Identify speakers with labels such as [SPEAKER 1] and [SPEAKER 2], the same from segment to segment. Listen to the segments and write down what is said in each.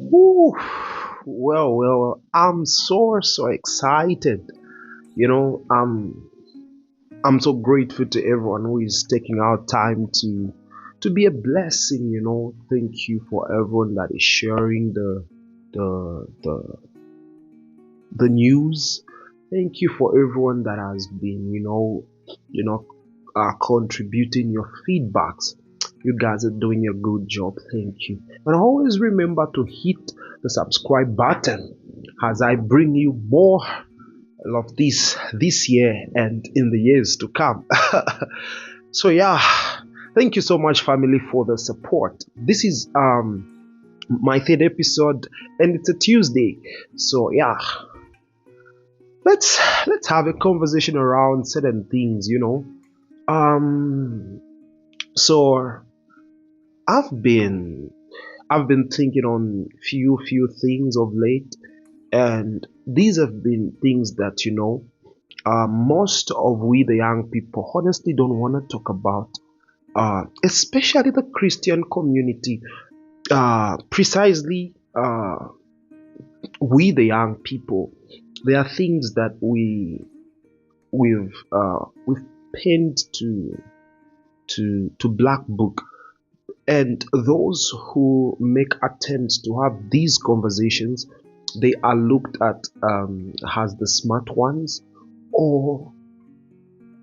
[SPEAKER 1] Whew. I'm so excited. You know, I'm so grateful to everyone who is taking out time to be a blessing. Thank you for everyone that is sharing the the the news. Thank you for everyone that has been, contributing your feedbacks. You guys are doing a good job. Thank you. And always remember to hit the subscribe button as I bring you more of this year and in the years to come. So yeah, thank you so much, family, for the support. This is my third episode, and it's a Tuesday. So yeah, let's have a conversation around certain things. So I've been I've been thinking on few things of late, and these have been things that most of we the young people honestly don't want to talk about, especially the Christian community. Precisely, we the young people, there are things that we've penned to black book, and those who make attempts to have these conversations, they are looked at as the smart ones, or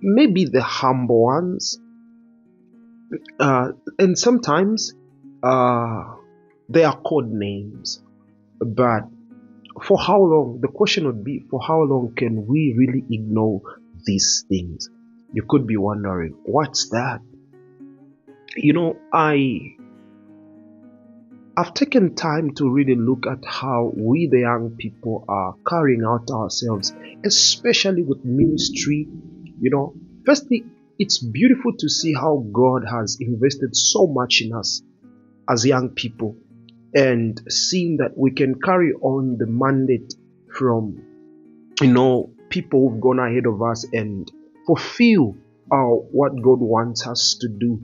[SPEAKER 1] maybe the humble ones, and sometimes uh, they are code names. But for how long? The question would be, for how long can we really ignore these things? You could be wondering, what's that? I've taken time to really look at how we, the young people, are carrying out ourselves, especially with ministry. Firstly, it's beautiful to see how God has invested so much in us as young people, and seeing that we can carry on the mandate from people who've gone ahead of us and fulfill what God wants us to do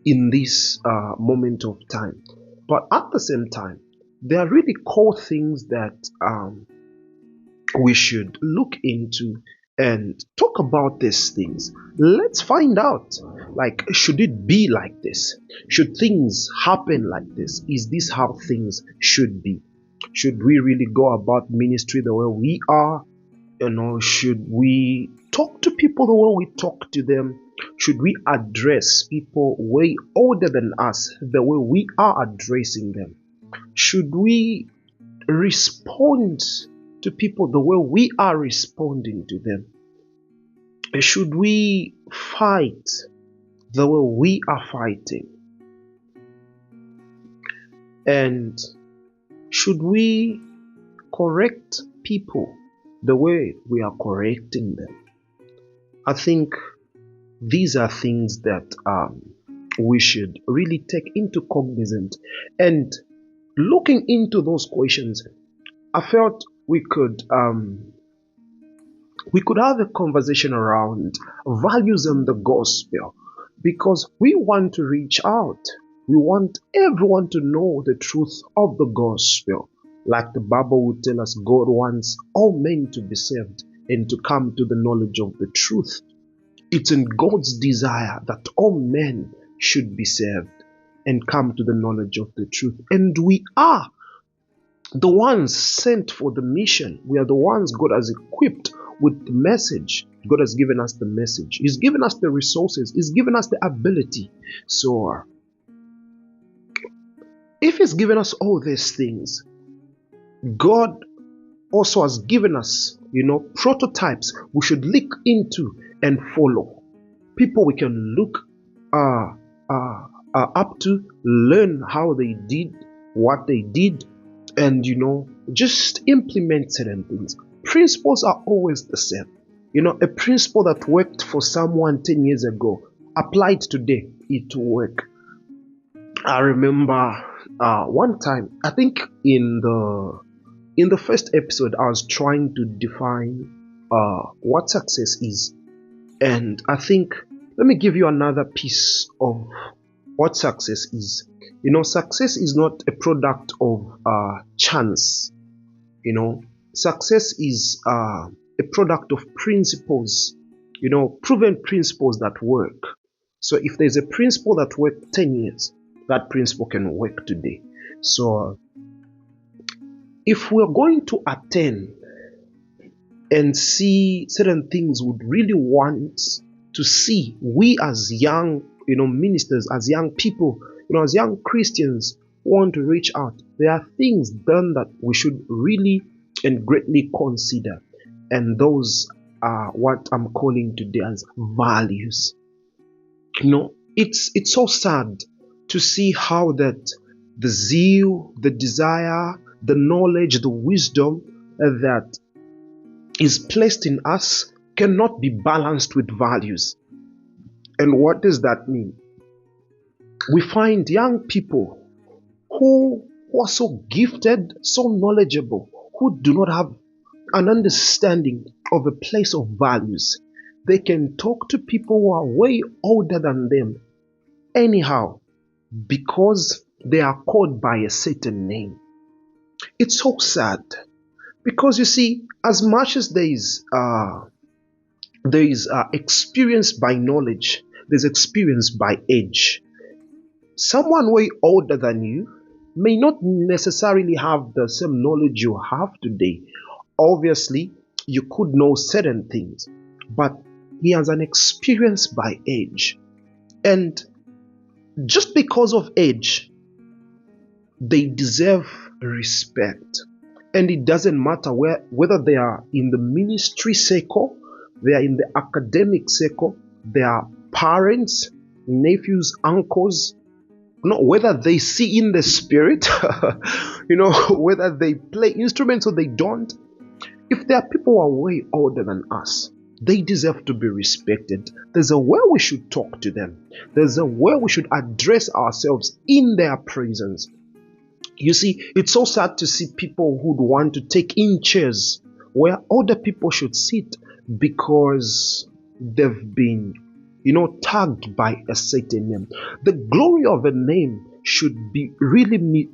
[SPEAKER 1] in this moment of time. But at the same time, there are really core things that we should look into and talk about these things. Let's find out, like, should it be like this? Should things happen like this? Is this how things should be? Should we really go about ministry the way we are? Should we talk to people the way we talk to them? Should we address people way older than us the way we are addressing them? Should we respond to people the way we are responding to them? Should we fight the way we are fighting? And should we correct people the way we are correcting them? I think these are things that we should really take into cognizance. And looking into those questions, I felt we could have a conversation around values and the gospel, because we want to reach out. We want everyone to know the truth of the gospel. Like the Bible would tell us, God wants all men to be saved and to come to the knowledge of the truth. It's in God's desire that all men should be saved and come to the knowledge of the truth. And we are the ones sent for the mission. We are the ones God has equipped with the message. God has given us the message. He's given us the resources. He's given us the ability. So, if He's given us all these things, God also has given us, prototypes we should look into and follow. People we can look up to, learn how they did, what they did, and just implement certain things. Principles are always the same. A principle that worked for someone 10 years ago, applied today, it will work. I remember one time, I think in the first episode, I was trying to define what success is. And I think, let me give you another piece of what success is. Success is not a product of chance. Success is a product of principles, proven principles that work. So if there's a principle that worked 10 years, that principle can work today. So if we're going to attain and see certain things we would really want to see, we as young ministers, as young people, as young Christians want to reach out, there are things done that we should really and greatly consider, and those are what I'm calling today as values. It's so sad to see how that the zeal, the desire, the knowledge, the wisdom that is placed in us cannot be balanced with values. And what does that mean? We find young people who are so gifted, so knowledgeable, who do not have an understanding of a place of values. They can talk to people who are way older than them anyhow because they are called by a certain name. It's so sad because you see, as much as there is experience by knowledge, there's experience by age. Someone way older than you may not necessarily have the same knowledge you have today. Obviously, you could know certain things, but he has an experience by age. And just because of age, they deserve respect. And it doesn't matter whether they are in the ministry circle, they are in the academic circle, they are parents, nephews, uncles, whether they see in the spirit, whether they play instruments or they don't. If there are people who are way older than us, they deserve to be respected. There's a way we should talk to them. There's a way we should address ourselves in their presence. You see, it's so sad to see people who'd want to take in chairs where older people should sit because they've been, tagged by a certain name. The glory of a name should really be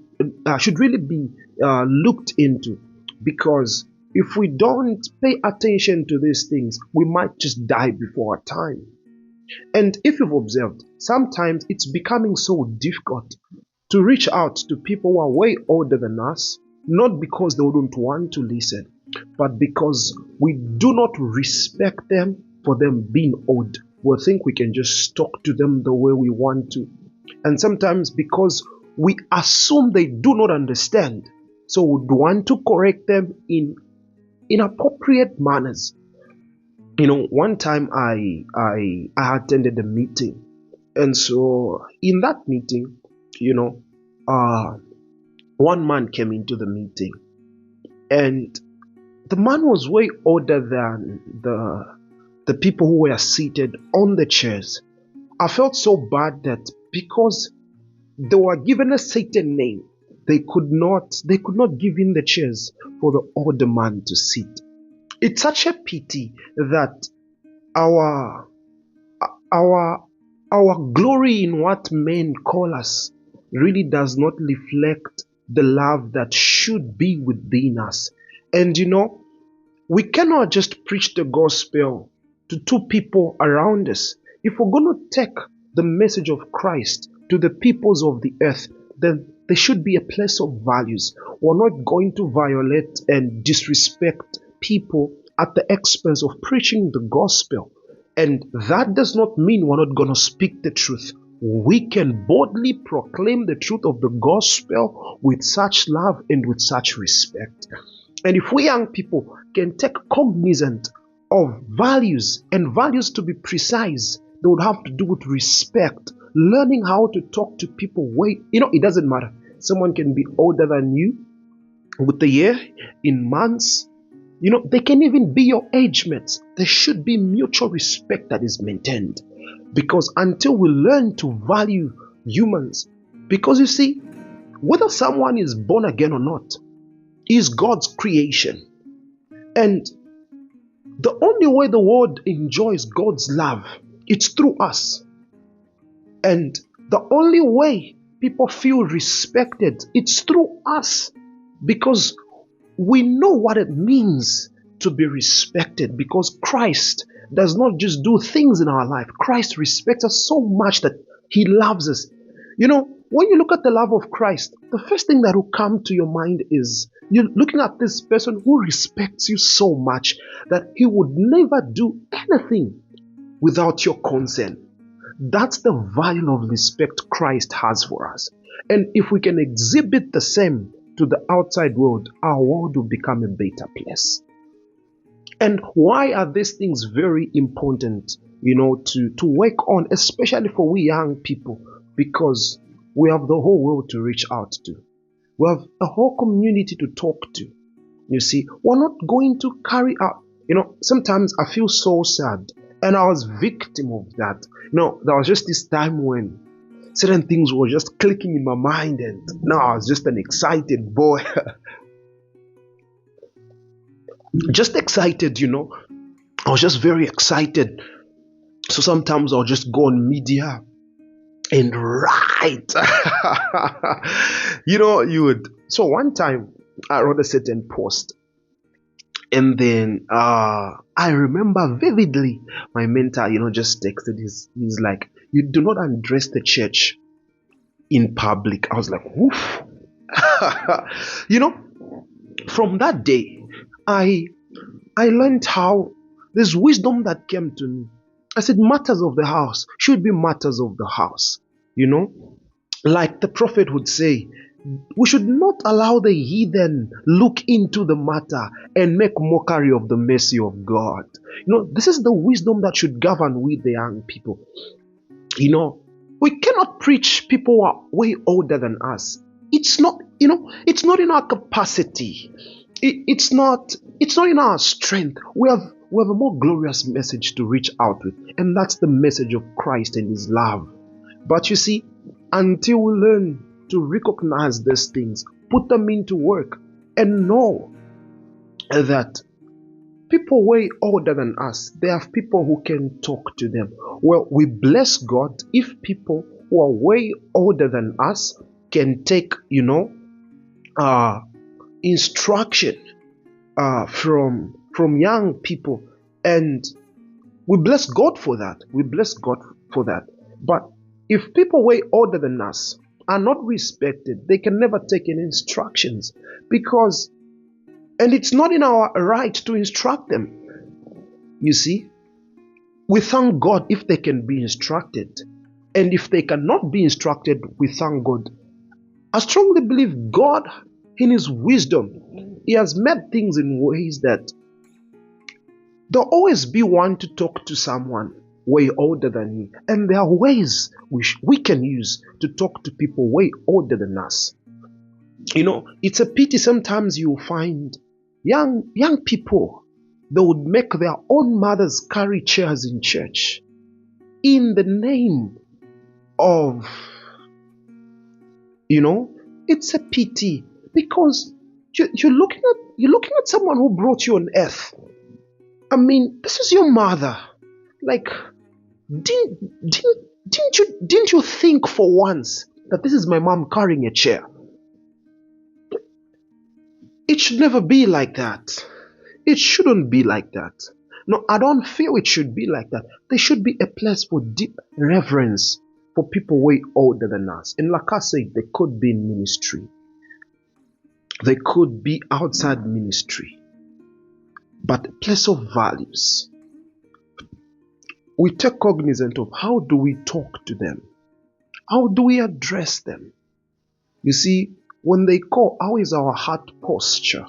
[SPEAKER 1] looked into, because if we don't pay attention to these things, we might just die before our time. And if you've observed, sometimes it's becoming so difficult to reach out to people who are way older than us, not because they wouldn't want to listen, but because we do not respect them for them being old. We think we can just talk to them the way we want to. And sometimes because we assume they do not understand, so we want to correct them in appropriate manners. One time I attended a meeting, and so in that meeting, one man came into the meeting, and the man was way older than the people who were seated on the chairs. I felt so bad that because they were given a certain name, they could not give in the chairs for the older man to sit. It's such a pity that our glory in what men call us really does not reflect the love that should be within us. And we cannot just preach the gospel to two people around us. If we're going to take the message of Christ to the peoples of the earth, then there should be a place of values. We're not going to violate and disrespect people at the expense of preaching the gospel. And that does not mean we're not going to speak the truth. We can boldly proclaim the truth of the gospel with such love and with such respect. And if we young people can take cognizance of values, and values, to be precise, they would have to do with respect, learning how to talk to people. It doesn't matter. Someone can be older than you with a year, in months. They can even be your age mates. There should be mutual respect that is maintained. Because until we learn to value humans, because you see, whether someone is born again or not is God's creation. And the only way the world enjoys God's love, it's through us. And the only way people feel respected, it's through us. Because we know what it means to be respected, because Christ does not just do things in our life. Christ respects us so much that he loves us. When you look at the love of Christ, the first thing that will come to your mind is you're looking at this person who respects you so much that he would never do anything without your consent. That's the value of respect Christ has for us. And if we can exhibit the same to the outside world, our world will become a better place. And why are these things very important, to work on, especially for we young people? Because we have the whole world to reach out to. We have a whole community to talk to. You see, we're not going to carry out, sometimes I feel so sad. And I was victim of that. There was just this time when certain things were just clicking in my mind, and now I was just an excited boy. Just excited, I was just very excited. So sometimes I'll just go on media and write. You would. So one time I wrote a certain post, and then I remember vividly my mentor, just texted. He's like, "You do not address the church in public." I was like, "Woof." From that day, I learned how there's wisdom that came to me. I said, matters of the house should be matters of the house. Like the prophet would say, we should not allow the heathen look into the matter and make mockery of the mercy of God. This is the wisdom that should govern with the young people. We cannot preach people who are way older than us. It's not in our capacity. It's not in our strength. We have a more glorious message to reach out with, and that's the message of Christ and his love. But you see, until we learn to recognize these things, put them into work, and know that people way older than us, they have people who can talk to them. Well, we bless God if people who are way older than us can take, instruction from young people, and we bless God for that. But if people way older than us are not respected, they can never take any instructions, and it's not in our right to instruct them. You see, we thank God if they can be instructed, and if they cannot be instructed, we thank God. I strongly believe God, in his wisdom, he has made things in ways that there'll always be one to talk to someone way older than you, and there are ways we can use to talk to people way older than us. It's a pity sometimes you find young people, they would make their own mothers carry chairs in church in the name of, it's a pity, because you're looking at someone who brought you on earth. I mean, this is your mother. Like, didn't you think for once that this is my mom carrying a chair? It should never be like that. It shouldn't be like that. No, I don't feel it should be like that. There should be a place for deep reverence for people way older than us. And like I said, they could be in ministry. They could be outside ministry. But a place of values. We take cognizance of how do we talk to them? How do we address them? You see, when they call, how is our heart posture?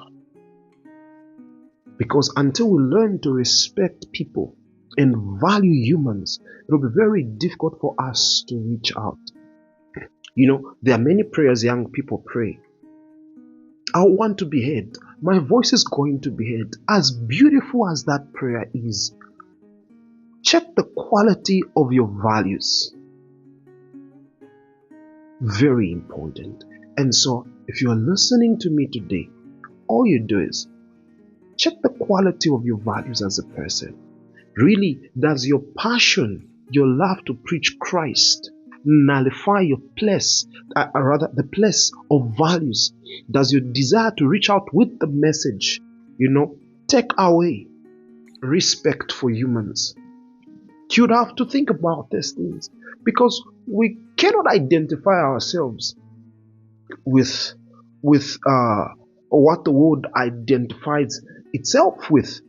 [SPEAKER 1] Because until we learn to respect people and value humans, it will be very difficult for us to reach out. There are many prayers young people pray. I want to be heard. My voice is going to be heard. As beautiful as that prayer is, check the quality of your values. Very important. And so, if you are listening to me today, all you do is check the quality of your values as a person. Really, does your passion, your love to preach Christ, nullify your place, rather the place of values? Does your desire to reach out with the message, take away respect for humans? You'd have to think about these things, because we cannot identify ourselves with what the world identifies itself with.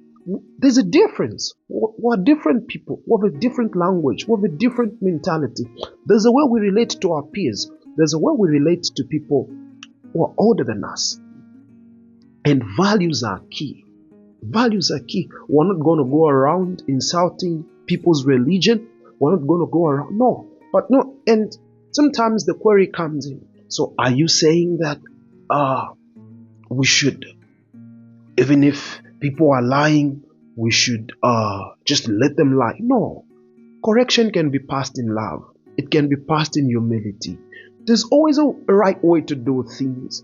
[SPEAKER 1] There's a difference. We're different people. We have a different language. We have a different mentality. There's a way we relate to our peers. There's a way we relate to people who are older than us. And values are key. Values are key. We're not going to go around insulting people's religion. We're not going to go around. No. And sometimes the query comes in. So are you saying that we should, even if people are lying, we should just let them lie? No. Correction can be passed in love. It can be passed in humility. There's always a right way to do things.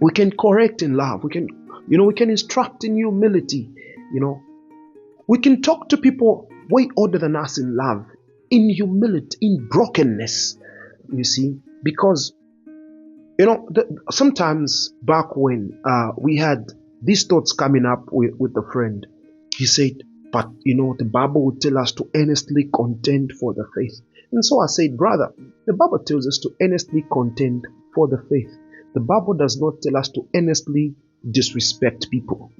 [SPEAKER 1] We can correct in love. We can instruct in humility. We can talk to people way older than us in love, in humility, in brokenness. You see, because sometimes back when we had these thoughts coming up with a friend, he said, but the Bible would tell us to earnestly contend for the faith. And so I said, brother, the Bible tells us to earnestly contend for the faith. The Bible does not tell us to earnestly disrespect people.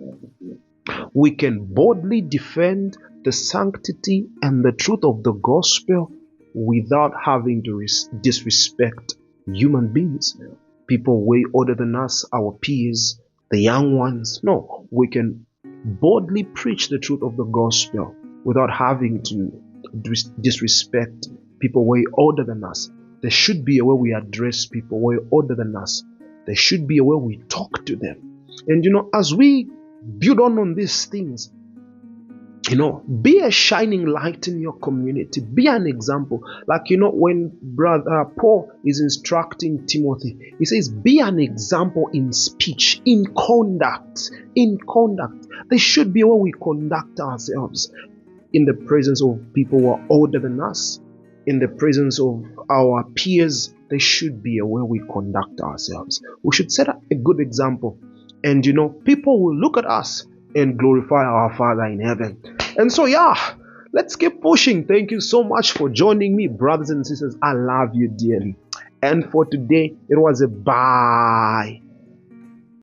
[SPEAKER 1] We can boldly defend the sanctity and the truth of the gospel without having to disrespect human beings, people way older than us, our peers, the young ones. No, we can boldly preach the truth of the gospel without having to disrespect people way older than us. There should be a way we address people way older than us. There should be a way we talk to them. And as we build on these things, be a shining light in your community. Be an example. Like, when brother Paul is instructing Timothy, he says, be an example in speech, in conduct. There should be a way we conduct ourselves in the presence of people who are older than us, in the presence of our peers. There should be a way we conduct ourselves. We should set a good example. And people will look at us and glorify our Father in heaven. And so, let's keep pushing. Thank you so much for joining me, brothers and sisters. I love you dearly. And for today, it was a bye.